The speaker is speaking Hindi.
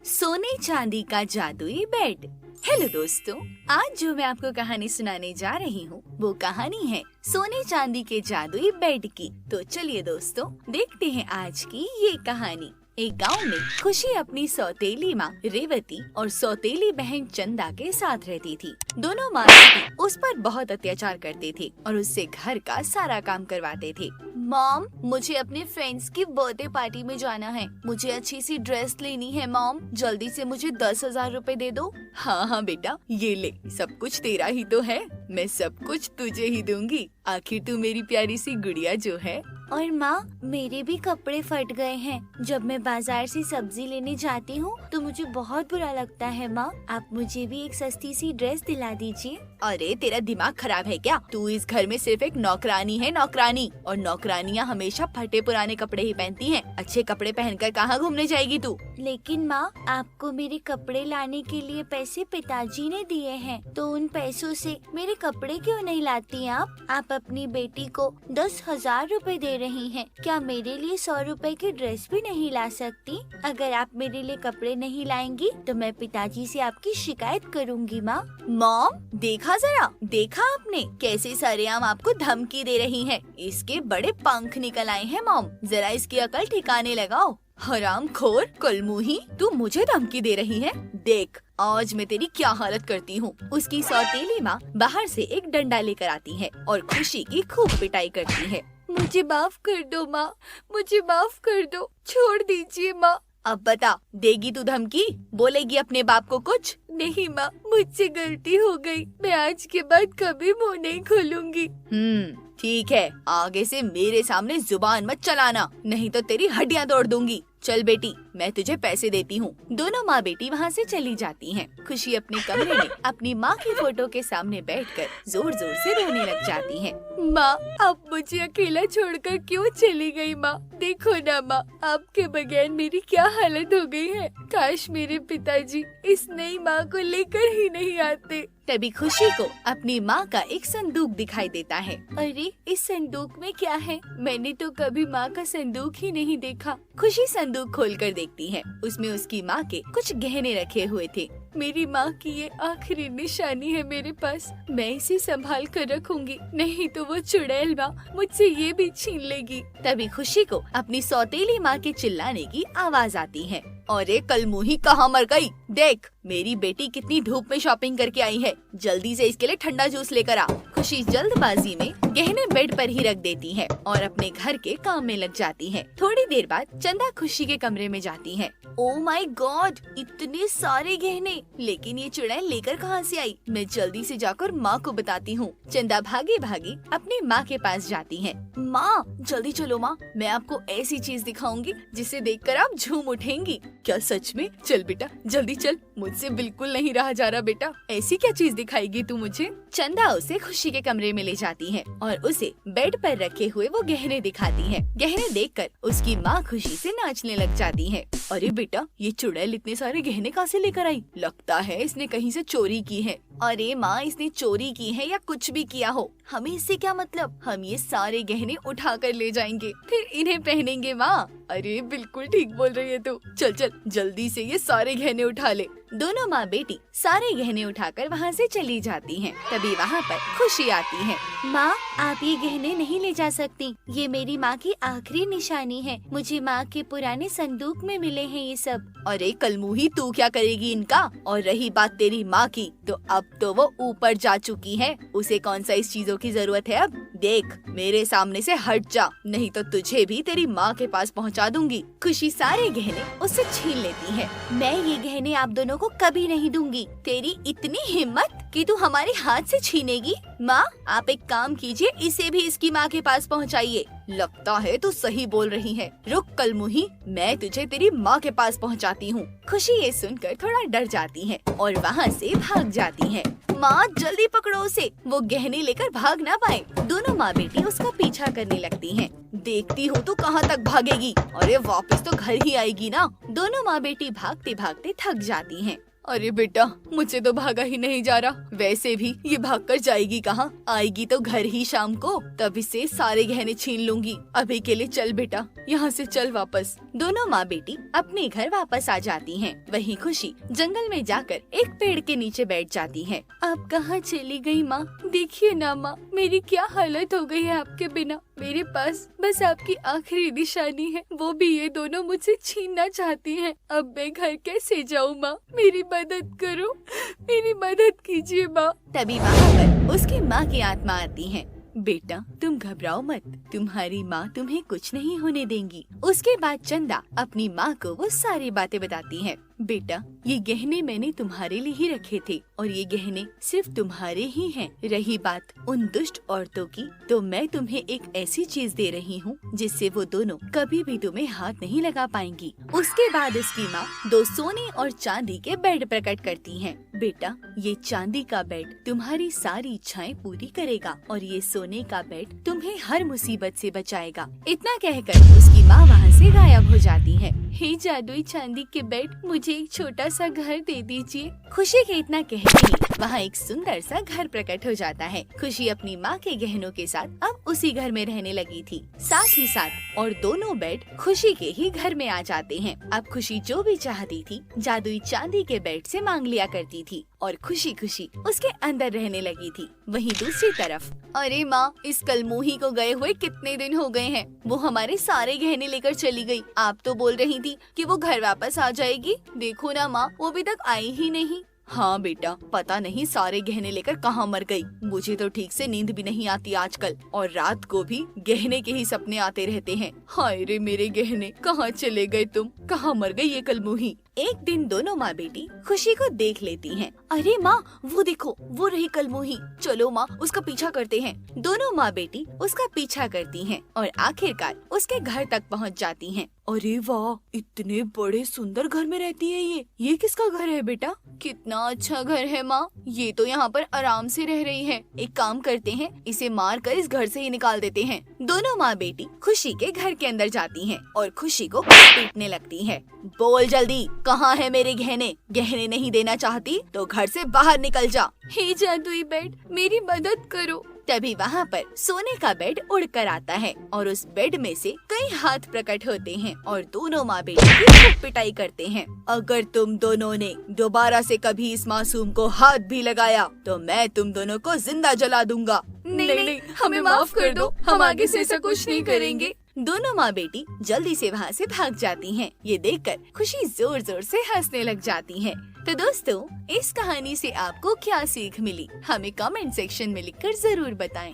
सोने चांदी का जादुई बेड। हेलो दोस्तों, आज जो मैं आपको कहानी सुनाने जा रही हूँ वो कहानी है सोने चांदी के जादुई बेड की। तो चलिए दोस्तों, देखते हैं आज की ये कहानी। एक गांव में खुशी अपनी सौतेली माँ रेवती और सौतेली बहन चंदा के साथ रहती थी। दोनों माँ बेटी उस पर बहुत अत्याचार करते थे और उससे घर का सारा काम करवाते थे। मॉम, मुझे अपने फ्रेंड्स की बर्थडे पार्टी में जाना है। मुझे अच्छी सी ड्रेस लेनी है मॉम, जल्दी से मुझे 10,000 रुपए दे दो। हाँ हाँ बेटा, ये ले, सब कुछ तेरा ही तो है, मैं सब कुछ तुझे ही दूंगी। आखिर तू मेरी प्यारी सी गुड़िया जो है। और माँ, मेरे भी कपड़े फट गए हैं। जब मैं बाजार से सब्जी लेने जाती हूँ तो मुझे बहुत बुरा लगता है। माँ, आप मुझे भी एक सस्ती सी ड्रेस दिला दीजिए। अरे तेरा दिमाग खराब है क्या? तू इस घर में सिर्फ एक नौकरानी है, नौकरानी। और नौकरानियाँ हमेशा फटे पुराने कपड़े ही पहनती हैं। अच्छे कपड़े पहनकर कहाँ घूमने जाएगी तू? लेकिन माँ, आपको मेरे कपड़े लाने के लिए पैसे पिताजी ने दिए हैं, तो उन पैसों से मेरे कपड़े क्यों नहीं लाती आप? आप अपनी बेटी को 10,000 रुपए दे रही हैं। क्या मेरे लिए 100 रुपए की ड्रेस भी नहीं ला सकती? अगर आप मेरे लिए कपड़े नहीं लाएंगी तो मैं पिताजी से आपकी शिकायत करूँगी। माँ। मॉम, देखा जरा, देखा आपने कैसे सरेआम आपको धमकी दे रही है। इसके बड़े पंख निकल आए हैं मॉम, जरा इसकी अकल ठिकाने लगाओ। हरामखोर, कलमुही, तू मुझे धमकी दे रही है? देख आज मैं तेरी क्या हालत करती हूँ। उसकी सौतेली माँ बाहर से एक डंडा लेकर आती है और खुशी की खूब पिटाई करती है। मुझे माफ कर दो माँ, मुझे माफ कर दो, छोड़ दीजिए माँ। अब बता, देगी तू धमकी? बोलेगी अपने बाप को कुछ? नहीं माँ, मुझसे गलती हो गई, मैं आज के बाद कभी मुंह नहीं खोलूंगी। ठीक है, आगे से मेरे सामने जुबान मत चलाना, नहीं तो तेरी हड्डियां तोड़ दूंगी। चल बेटी, मैं तुझे पैसे देती हूँ। दोनों माँ बेटी वहाँ से चली जाती हैं। खुशी अपने कमरे में अपनी माँ की फोटो के सामने बैठकर जोर जोर से रोने लग जाती है। माँ, आप मुझे अकेला छोड़कर क्यों चली गई? माँ देखो ना माँ, आपके बगैर मेरी क्या हालत हो गई है। काश मेरे पिताजी इस नई माँ को लेकर ही नहीं आते। तभी खुशी को अपनी माँ का एक संदूक दिखाई देता है। अरे इस संदूक में क्या है? मैंने तो कभी माँ का संदूक ही नहीं देखा। खुशी संदूक खोलकर देखती है, उसमें उसकी माँ के कुछ गहने रखे हुए थे। मेरी माँ की ये आखिरी निशानी है मेरे पास, मैं इसे संभाल कर रखूंगी, नहीं तो वो चुड़ैल माँ मुझसे ये भी छीन लेगी। तभी खुशी को अपनी सौतेली माँ के चिल्लाने की आवाज आती है। अरे कलमुही, कहाँ मर गई? देख मेरी बेटी कितनी धूप में शॉपिंग करके आई है, जल्दी से इसके लिए ठंडा जूस लेकर आ। खुशी जल्दबाजी में गहने बेड पर ही रख देती है और अपने घर के काम में लग जाती है। थोड़ी देर बाद चंदा खुशी के कमरे में जाती है। ओह माय गॉड, इतने सारे गहने, लेकिन ये चुड़ैल लेकर कहाँ से आई? मैं जल्दी से जाकर माँ को बताती हूँ। चंदा भागी भागी अपनी माँ के पास जाती है। माँ जल्दी चलो माँ, मैं आपको ऐसी चीज दिखाऊंगी जिसे देखकर आप झूम उठेंगी। क्या सच में? चल बेटा जल्दी चल, मुझसे बिल्कुल नहीं रहा जा रहा बेटा। ऐसी क्या चीज दिखाएगी तू मुझे? चंदा उसे खुशी के कमरे में ले जाती है और उसे बेड पर रखे हुए वो गहने दिखाती है। गहने देखकर उसकी माँ खुशी से नाचने लग जाती है। अरे बेटा, ये चुड़ैल इतने सारे गहने कहाँ से लेकर आई? लगता है इसने कहीं से चोरी की है। अरे माँ, इसने चोरी की है या कुछ भी किया हो, हमें इससे क्या मतलब? हम ये सारे गहने उठा कर ले जाएंगे, फिर इन्हें पहनेंगे माँ। अरे बिल्कुल ठीक बोल रही है तू, चल चल जल्दी से ये सारे गहने उठा ले। दोनों माँ बेटी सारे गहने उठाकर वहाँ से चली जाती हैं। तभी वहाँ पर खुशी आती है। माँ, आप ये गहने नहीं ले जा सकती, ये मेरी माँ की आखिरी निशानी है। मुझे माँ के पुराने संदूक में मिले हैं ये सब। अरे कलमुही, तू क्या करेगी इनका? और रही बात तेरी माँ की, तो अब तो वो ऊपर जा चुकी है, उसे कौन सा इस चीजों की जरूरत है अब? देख मेरे सामने से हट जा, नहीं तो तुझे भी तेरी माँ के पास पहुँचा दूंगी। खुशी सारे गहने उससे छीन लेती है। मैं ये गहने आप दोनों को कभी नहीं दूंगी। तेरी इतनी हिम्मत कि तू हमारे हाथ से छीनेगी? माँ, आप एक काम कीजिए, इसे भी इसकी माँ के पास पहुँचाइए। लगता है तू सही बोल रही है। रुक कलमुही, मैं तुझे तेरी माँ के पास पहुँचाती हूँ। खुशी ये सुनकर थोड़ा डर जाती है और वहाँ से भाग जाती है। माँ जल्दी पकड़ो उसे, वो गहने लेकर भाग ना पाए। दोनों माँ बेटी उसका पीछा करने लगती हैं। देखती हो तो कहाँ तक भागेगी? अरे वापस तो घर ही आएगी ना। दोनों माँ बेटी भागते भागते थक जाती हैं अरे बेटा, मुझे तो भागा ही नहीं जा रहा। वैसे भी ये भागकर जाएगी कहाँ? आएगी तो घर ही शाम को, तब इसे सारे गहने छीन लूंगी। अभी के लिए चल बेटा, यहाँ से चल वापस। दोनों माँ बेटी अपने घर वापस आ जाती हैं। वहीं खुशी जंगल में जाकर एक पेड़ के नीचे बैठ जाती है। अब कहाँ चली गई माँ? देखिए ना माँ, मेरी क्या हालत हो गई है आपके बिना। मेरे पास बस आपकी आखिरी निशानी है, वो भी ये दोनों मुझसे छीनना चाहती हैं। अब मैं घर कैसे जाऊँ माँ? मेरी मदद करो, मेरी मदद कीजिए माँ। तभी वहाँ पर उसकी माँ की आत्मा आती है। बेटा तुम घबराओ मत, तुम्हारी माँ तुम्हें कुछ नहीं होने देंगी। उसके बाद चंदा अपनी माँ को वो सारी बातें बताती है। बेटा ये गहने मैंने तुम्हारे लिए ही रखे थे और ये गहने सिर्फ तुम्हारे ही हैं। रही बात उन दुष्ट औरतों की, तो मैं तुम्हें एक ऐसी चीज दे रही हूँ जिससे वो दोनों कभी भी तुम्हें हाथ नहीं लगा पाएंगी। उसके बाद उसकी माँ 2 सोने और चांदी के बेड प्रकट करती हैं। बेटा ये चांदी का बेड तुम्हारी सारी इच्छाएं पूरी करेगा और ये सोने का बेड तुम्हें हर मुसीबत से बचाएगा। इतना कहकर उसकी माँ वहाँ से गायब हो जाती है। हे जादुई चांदी के बेड, मुझे एक छोटा सा घर दे दीजिए। खुशी के इतना कहते ही वहाँ एक सुंदर सा घर प्रकट हो जाता है। खुशी अपनी माँ के गहनों के साथ अब उसी घर में रहने लगी थी। साथ ही साथ और दोनों बेड खुशी के ही घर में आ जाते हैं। अब खुशी जो भी चाहती थी जादुई चांदी के बेड से मांग लिया करती थी और खुशी खुशी उसके अंदर रहने लगी थी। वहीं दूसरी तरफ, अरे माँ, इस कलमुही को गए हुए कितने दिन हो गए हैं। वो हमारे सारे गहने लेकर चली गई। आप तो बोल रही थी कि वो घर वापस आ जाएगी। देखो ना माँ, वो अभी तक आई ही नहीं। हाँ बेटा, पता नहीं सारे गहने लेकर कहाँ मर गई। मुझे तो ठीक से नींद भी नहीं आती आजकल, और रात को भी गहने के ही सपने आते रहते हैं। हाय रे मेरे गहने, कहाँ चले गए तुम? कहाँ मर गई ये कलमुही? एक दिन दोनों माँ बेटी खुशी को देख लेती हैं। अरे माँ, वो देखो, वो रही कलमुही। चलो माँ, उसका पीछा करते हैं। दोनों माँ बेटी उसका पीछा करती हैं और आखिरकार उसके घर तक पहुँच जाती हैं। अरे वाह, इतने बड़े सुंदर घर में रहती है ये किसका घर है बेटा? कितना अच्छा घर है माँ, ये तो यहाँ पर आराम से रह रही है। एक काम करते हैं, इसे मार कर इस घर से ही निकाल देते हैं। दोनों माँ बेटी खुशी के घर के अंदर जाती हैं और खुशी को पीटने लगती हैं। बोल जल्दी, कहाँ है मेरे गहने? गहने नहीं देना चाहती तो घर से बाहर निकल जा। हे जादुई बेड, मेरी मदद करो। तभी वहाँ पर सोने का बेड उड़कर आता है और उस बेड में से कई हाथ प्रकट होते हैं और दोनों माँ बेटी की खूब पिटाई करते हैं। अगर तुम दोनों ने दोबारा से कभी इस मासूम को हाथ भी लगाया तो मैं तुम दोनों को जिंदा जला दूंगा। नहीं, हमें माफ कर दो, हम आगे से ऐसा कुछ नहीं करेंगे। दोनों माँ बेटी जल्दी से वहाँ से भाग जाती हैं। ये देखकर खुशी जोर जोर से हंसने लग जाती है। तो दोस्तों, इस कहानी से आपको क्या सीख मिली? हमें कमेंट सेक्शन में लिखकर जरूर बताएं।